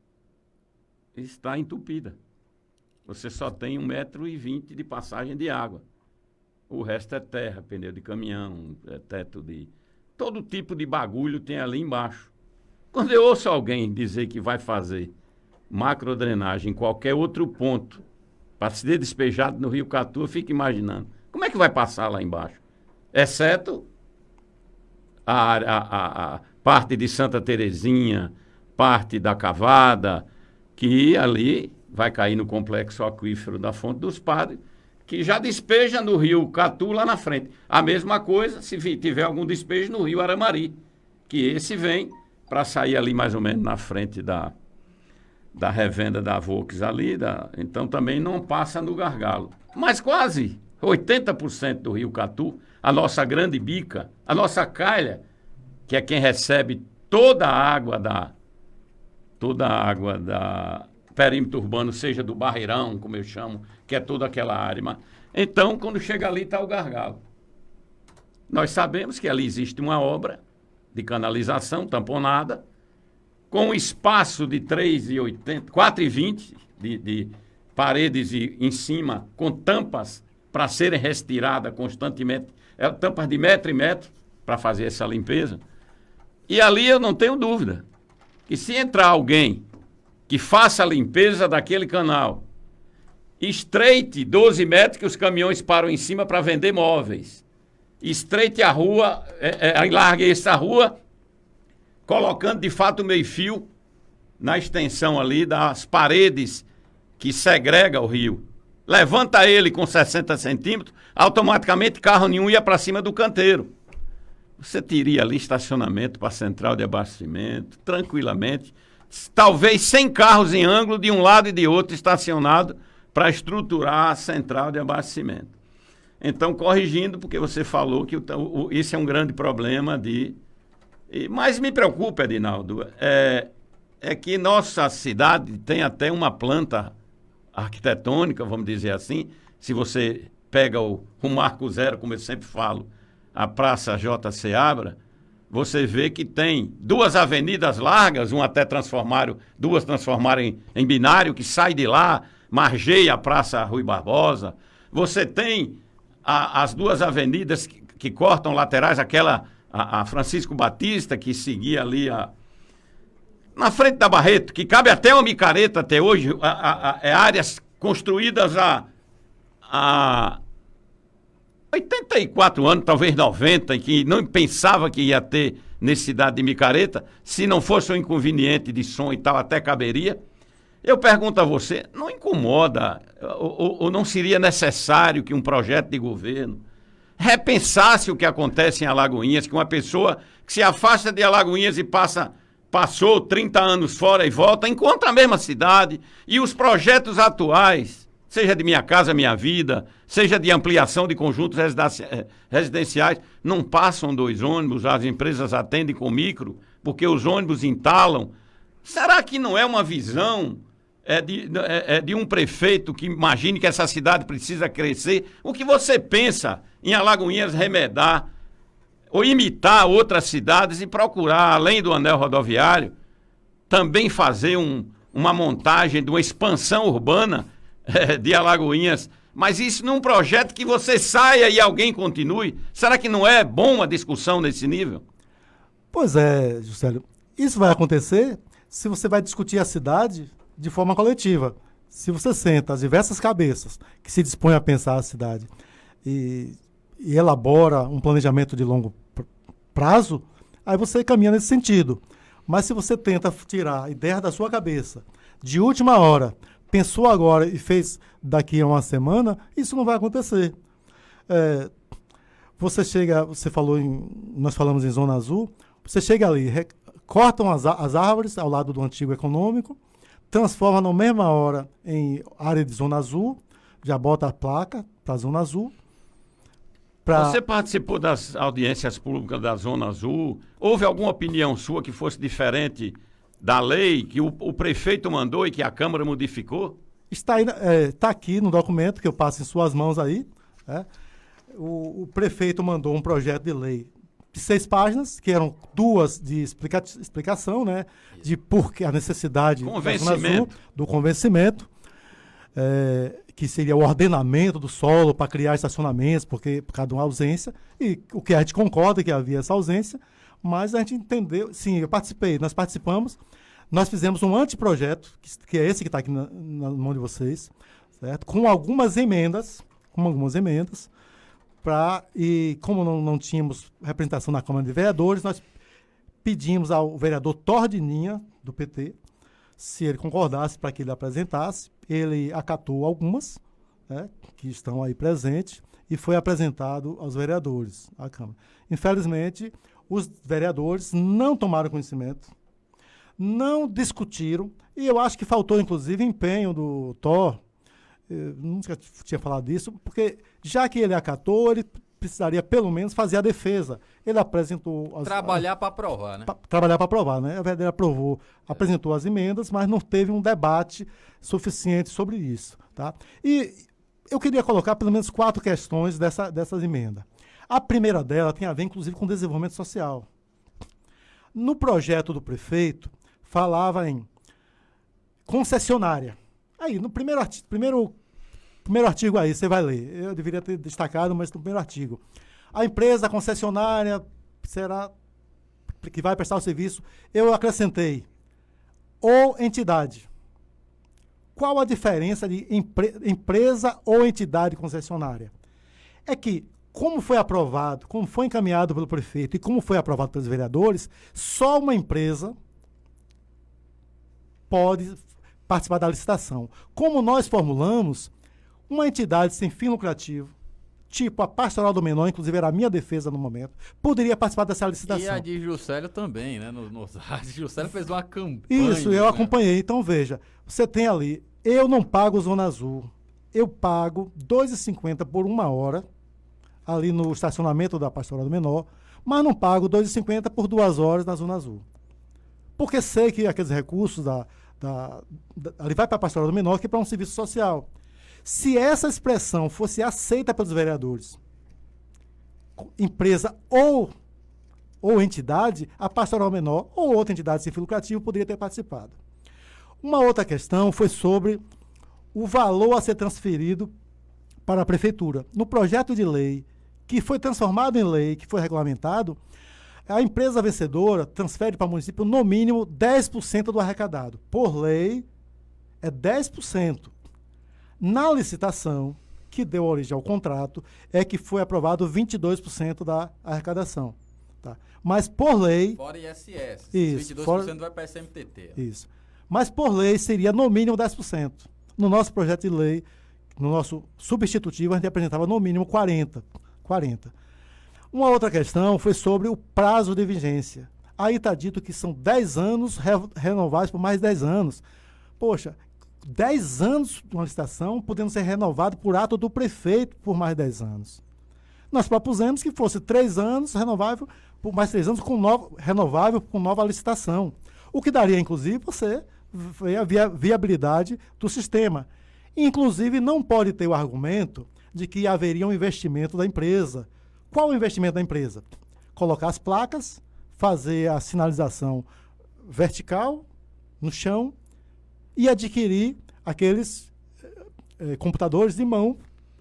está entupida. Você só tem 1,20 m de passagem de água. O resto é terra, pneu de caminhão, teto de... Todo tipo de bagulho tem ali embaixo. Quando eu ouço alguém dizer que vai fazer macrodrenagem em qualquer outro ponto para ser despejado no rio Catu, eu fico imaginando, como é que vai passar lá embaixo? Exceto a parte de Santa Terezinha, parte da Cavada, que ali vai cair no complexo aquífero da Fonte dos Padres, que já despeja no rio Catu lá na frente. A mesma coisa se tiver algum despejo no rio Aramari, que esse vem para sair ali mais ou menos na frente da revenda da Volks ali, então também não passa no gargalo. Mas quase 80% do rio Catu, a nossa grande bica, a nossa calha, que é quem recebe toda a água da perímetro urbano, seja do Barreirão, como eu chamo, que é toda aquela área. Então, quando chega ali, está o gargalo. Nós sabemos que ali existe uma obra de canalização tamponada, com um espaço de 4,20 de paredes em cima, com tampas para serem retiradas constantemente, tampas de metro e metro, para fazer essa limpeza. E ali eu não tenho dúvida que se entrar alguém que faça a limpeza daquele canal, estreite 12 metros que os caminhões param em cima para vender móveis, estreite a rua, largue essa rua, colocando de fato o meio-fio na extensão ali das paredes que segrega o rio. Levanta ele com 60 centímetros, automaticamente carro nenhum ia para cima do canteiro. Você teria ali estacionamento para a central de abastecimento, tranquilamente, talvez 100 carros em ângulo de um lado e de outro estacionado para estruturar a central de abastecimento. Então, corrigindo, porque você falou que isso é um grande problema mas me preocupa, Edinaldo, é que nossa cidade tem até uma planta arquitetônica, vamos dizer assim. Se você pega o Marco Zero, como eu sempre falo, a Praça J. Seabra, você vê que tem 2 avenidas largas, duas transformaram em binário, que sai de lá, margeia a Praça Rui Barbosa. Você tem as 2 avenidas que cortam laterais, a Francisco Batista, que seguia ali na frente da Barreto, que cabe até uma micareta até hoje, áreas construídas há 84 anos, talvez 90, e que não pensava que ia ter necessidade de micareta, se não fosse um inconveniente de som e tal, até caberia. Eu pergunto a você, não incomoda ou não seria necessário que um projeto de governo repensasse o que acontece em Alagoinhas, que uma pessoa que se afasta de Alagoinhas e passou 30 anos fora e volta, encontra a mesma cidade, e os projetos atuais, seja de Minha Casa Minha Vida, seja de ampliação de conjuntos residenciais, não passam 2 ônibus, as empresas atendem com micro, porque os ônibus entalam. Será que não é uma visão de um prefeito que imagine que essa cidade precisa crescer? O que você pensa em Alagoinhas remedar ou imitar outras cidades e procurar, além do anel rodoviário, também fazer uma montagem de uma expansão urbana de Alagoinhas, mas isso num projeto que você saia e alguém continue? Será que não é bom uma discussão nesse nível? Pois é, Juscelio. Isso vai acontecer se você vai discutir a cidade de forma coletiva. Se você senta as diversas cabeças que se dispõem a pensar a cidade e elabora um planejamento de longo prazo, aí você caminha nesse sentido. Mas se você tenta tirar a ideia da sua cabeça de última hora, pensou agora e fez daqui a uma semana, isso não vai acontecer. Nós falamos em Zona Azul, você chega ali, cortam as árvores ao lado do antigo econômico, transforma na mesma hora em área de Zona Azul, já bota a placa para Zona Azul. Você participou das audiências públicas da Zona Azul? Houve alguma opinião sua que fosse diferente da lei que o prefeito mandou e que a Câmara modificou? Está aqui no documento que eu passo em suas mãos aí. O prefeito mandou um projeto de lei de 6 páginas, que eram 2 de explicação, né, de por que a necessidade da Zona Azul, do convencimento, que seria o ordenamento do solo para criar estacionamentos, porque por causa de uma ausência, e o que a gente concorda que havia essa ausência, mas a gente entendeu, sim, nós participamos, nós fizemos um anteprojeto, que é esse que está aqui na mão de vocês, certo? Com algumas emendas, e como não tínhamos representação na Câmara de Vereadores, nós pedimos ao vereador Tordininha, do PT, se ele concordasse para que ele apresentasse. Ele acatou algumas, que estão aí presentes, e foi apresentado aos vereadores da Câmara. Infelizmente, os vereadores não tomaram conhecimento, não discutiram, e eu acho que faltou, inclusive, empenho do Thor. Eu nunca tinha falado disso, porque já que ele acatou, ele precisaria pelo menos fazer a defesa. Ele apresentou... Trabalhar para aprovar, né? Trabalhar para aprovar, né? A verdade, ele aprovou, apresentou as emendas, mas não teve um debate suficiente sobre isso, tá? E eu queria colocar pelo menos 4 questões dessas emendas. A primeira dela tem a ver, inclusive, com desenvolvimento social. No projeto do prefeito, falava em concessionária. Aí, no primeiro artigo aí, você vai ler. Eu deveria ter destacado, mas no primeiro artigo. A empresa concessionária será que vai prestar o serviço. Eu acrescentei ou entidade. Qual a diferença de empresa ou entidade concessionária? É que, como foi aprovado, como foi encaminhado pelo prefeito e como foi aprovado pelos vereadores, só uma empresa pode participar da licitação. Como nós formulamos, uma entidade sem fim lucrativo, tipo a Pastoral do Menor, inclusive era a minha defesa no momento, poderia participar dessa licitação. E a de Juscelio também, né? Nos rádios, Juscelio fez uma campanha. Isso, eu né? acompanhei. Então, veja, você tem ali, eu não pago Zona Azul, eu pago R$ 2,50 por 1 hora, ali no estacionamento da Pastoral do Menor, mas não pago R$ 2,50 por 2 horas na Zona Azul. Porque sei que aqueles recursos ali vai para a Pastoral do Menor, que é para um serviço social. Se essa expressão fosse aceita pelos vereadores, empresa ou entidade, a Pastoral Menor ou outra entidade sem fim lucrativo poderia ter participado. Uma outra questão foi sobre o valor a ser transferido para a prefeitura. No projeto de lei, que foi transformado em lei, que foi regulamentado, a empresa vencedora transfere para o município no mínimo 10% do arrecadado. Por lei, é 10%. Na licitação, que deu origem ao contrato, é que foi aprovado 22% da arrecadação. Tá? Mas por lei... Fora ISS. Isso, 22% vai para SMTT. Isso. Mas por lei seria no mínimo 10%. No nosso projeto de lei, no nosso substitutivo, a gente apresentava no mínimo 40%. Uma outra questão foi sobre o prazo de vigência. Aí está dito que são 10 anos renováveis por mais 10 anos. Poxa, 10 anos de uma licitação podendo ser renovado por ato do prefeito por mais 10 anos. Nós propusemos que fosse 3 anos renovável por mais 3 anos renovável com nova licitação. O que daria, inclusive, você ver a viabilidade do sistema. Inclusive, não pode ter o argumento de que haveria um investimento da empresa. Qual o investimento da empresa? Colocar as placas, fazer a sinalização vertical no chão e adquirir aqueles computadores de mão.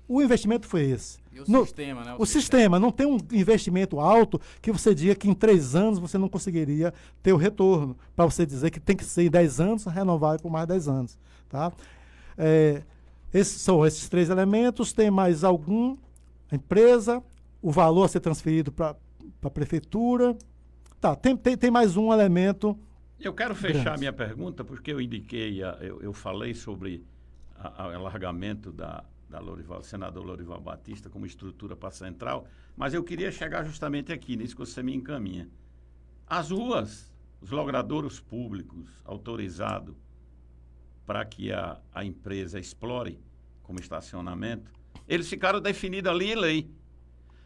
O investimento foi esse. E o sistema, né? O sistema não tem um investimento alto que você diga que em 3 anos você não conseguiria ter o retorno, para você dizer que tem que ser em 10 anos, renovável por mais 10 anos. Tá? São esses 3 elementos. Tem mais algum? A empresa, o valor a ser transferido para a prefeitura. Tá, tem mais um elemento. Eu quero fechar minha pergunta, porque eu indiquei, eu falei sobre o alargamento da senador Lorival Batista como estrutura para a central, mas eu queria chegar justamente aqui, nisso que você me encaminha. As ruas, os logradouros públicos autorizados para que a empresa explore como estacionamento, eles ficaram definidos ali em lei.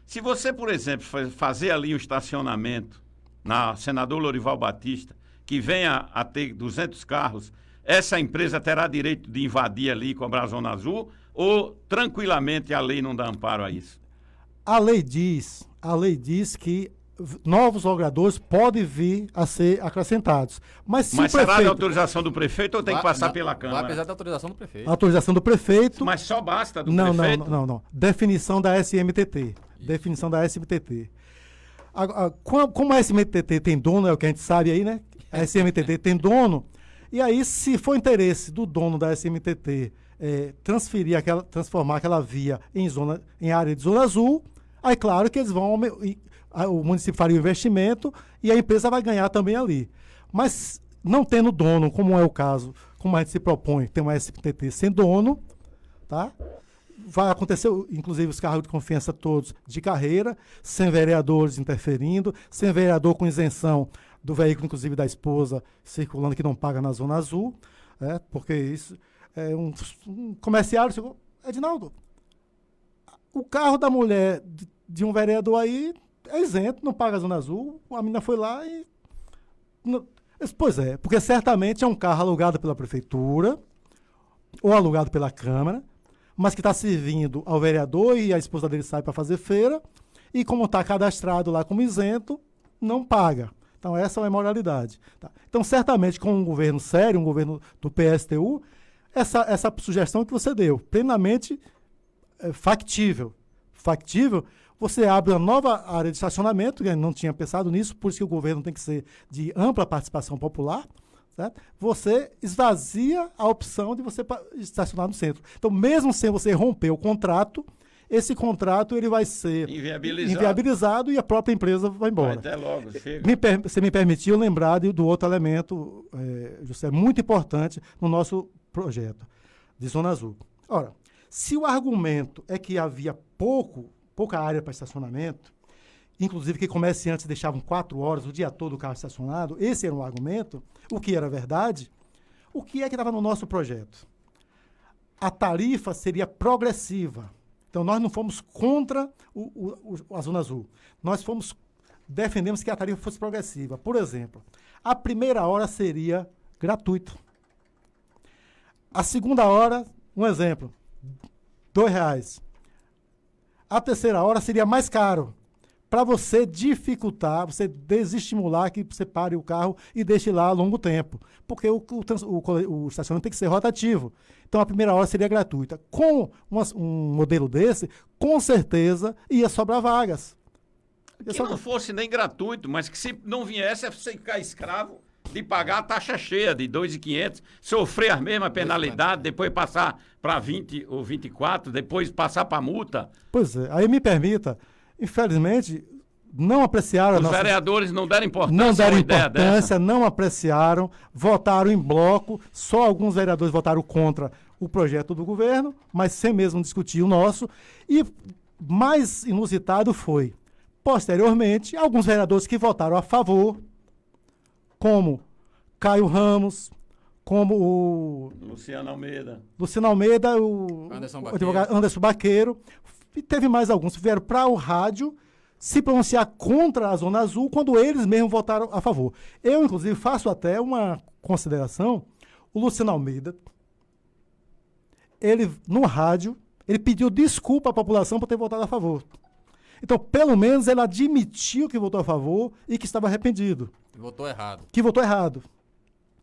Se você, por exemplo, fazer ali um estacionamento na senador Lorival Batista, que venha a ter 200 carros, essa empresa terá direito de invadir ali e cobrar a Zona Azul, ou tranquilamente a lei não dá amparo a isso? A lei diz que novos logradores podem vir a ser acrescentados. Mas será de autorização do prefeito ou tem que passar pela Câmara? Vai precisar da autorização do prefeito. Autorização do prefeito. Mas só basta do prefeito? Não. Definição da SMTT. Isso. Definição da SMTT. Como a SMTT tem dono, é o que a gente sabe aí, né? A SMTT tem dono. E aí, se for interesse do dono da SMTT transformar aquela via em área de Zona Azul, aí claro que eles vão... O município faria o investimento e a empresa vai ganhar também ali. Mas não tendo dono, como é o caso, como a gente se propõe, tem uma SMTT sem dono, tá? Vai acontecer, inclusive, os cargos de confiança todos de carreira, sem vereadores interferindo, sem vereador com isenção do veículo, inclusive da esposa, circulando que não paga na Zona Azul, porque isso é um comerciário chegou, Edinaldo, o carro da mulher de um vereador aí é isento, não paga a Zona Azul, a menina foi lá e... Pois é, porque certamente é um carro alugado pela prefeitura ou alugado pela Câmara, mas que está servindo ao vereador e a esposa dele sai para fazer feira e como está cadastrado lá como isento, não paga. Então essa é a imoralidade. Tá? Então certamente com um governo sério, um governo do PSTU, essa sugestão que você deu, plenamente factível, você abre uma nova área de estacionamento, que não tinha pensado nisso, por isso que o governo tem que ser de ampla participação popular, certo? Você esvazia a opção de você estacionar no centro. Então, mesmo sem você romper o contrato, esse contrato ele vai ser inviabilizado e a própria empresa vai embora. Vai até logo, chega. Você me permitiu lembrar do outro elemento, José, muito importante no nosso projeto de Zona Azul. Ora, Se o argumento é que havia pouca área para estacionamento, inclusive que comerciantes deixavam 4 horas, o dia todo o carro estacionado, esse era um argumento, o que era verdade, o que é que estava no nosso projeto? A tarifa seria progressiva. Então, nós não fomos contra a Zona Azul. Nós defendemos que a tarifa fosse progressiva. Por exemplo, a primeira hora seria gratuita. A segunda hora, um exemplo, R$2. A terceira hora seria mais caro, para você dificultar, você desestimular que você pare o carro e deixe lá a longo tempo. Porque o estacionamento tem que ser rotativo. Então, a primeira hora seria gratuita. Com um modelo desse, com certeza ia sobrar vagas. Que não fosse nem gratuito, mas que se não viesse, você ficar escravo de pagar a taxa cheia de 2.500, sofrer a mesma penalidade, depois passar para 20 ou 24, depois passar para multa. Pois é, aí me permita, infelizmente, não apreciaram... Os vereadores não deram importância não deram a uma ideia importância, dessa. não apreciaram, votaram em bloco, só alguns vereadores votaram contra o projeto do governo, mas sem mesmo discutir o nosso, e mais inusitado foi, posteriormente, alguns vereadores que votaram a favor, como Caio Ramos, como o Luciano Almeida, o Anderson advogado Anderson Baqueiro, e teve mais alguns que vieram para o rádio se pronunciar contra a Zona Azul quando eles mesmos votaram a favor. Eu, inclusive, faço até uma consideração. O Luciano Almeida, ele, no rádio, ele pediu desculpa à população por ter votado a favor. Então, pelo menos, ele admitiu que votou a favor e que estava arrependido. Votou errado. Que votou errado.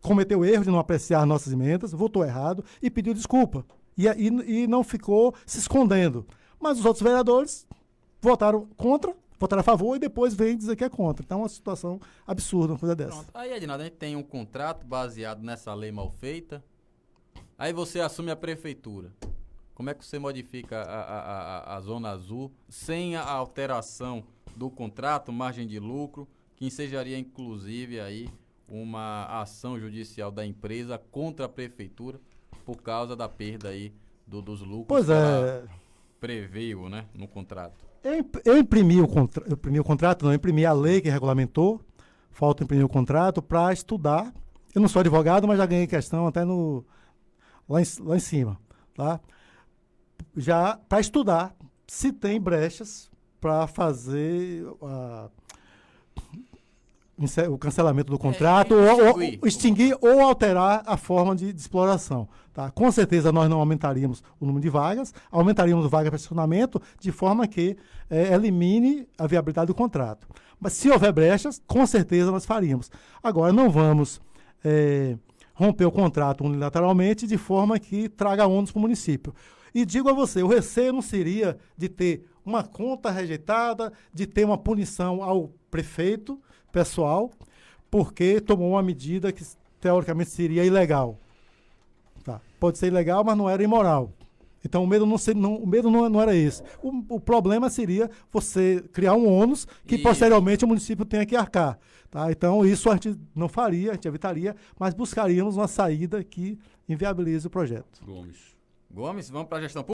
Cometeu erro de não apreciar nossas emendas, votou errado e pediu desculpa. E não ficou se escondendo. Mas os outros vereadores votaram contra, votaram a favor e depois vêm dizer que é contra. Então é uma situação absurda, uma coisa dessa. Pronto. Aí, Edinaldo, a gente tem um contrato baseado nessa lei mal feita. Aí você assume a prefeitura. Como é que você modifica a Zona Azul sem a alteração do contrato, margem de lucro, que ensejaria inclusive aí uma ação judicial da empresa contra a prefeitura por causa da perda aí dos lucros Pois que é. ela preveio, né, no contrato? Eu imprimi o contrato, não, eu imprimi a lei que regulamentou, falta imprimir o contrato para estudar. Eu não sou advogado, mas já ganhei questão até lá em cima, tá? Já para estudar se tem brechas para fazer o cancelamento do contrato, ou extinguir ou alterar a forma de exploração. Tá? Com certeza nós não aumentaríamos o número de vagas, aumentaríamos vagas para estacionamento de forma que elimine a viabilidade do contrato. Mas se houver brechas, com certeza nós faríamos. Agora, não vamos romper o contrato unilateralmente de forma que traga ônus para o município. E digo a você, o receio não seria de ter uma conta rejeitada, de ter uma punição ao prefeito pessoal, porque tomou uma medida que teoricamente seria ilegal. Tá. Pode ser ilegal, mas não era imoral. Então o medo não era esse. O problema seria você criar um ônus que posteriormente o município tenha que arcar. Tá? Então isso a gente não faria, a gente evitaria, mas buscaríamos uma saída que inviabilize o projeto. Gomes, vamos para a gestão pública.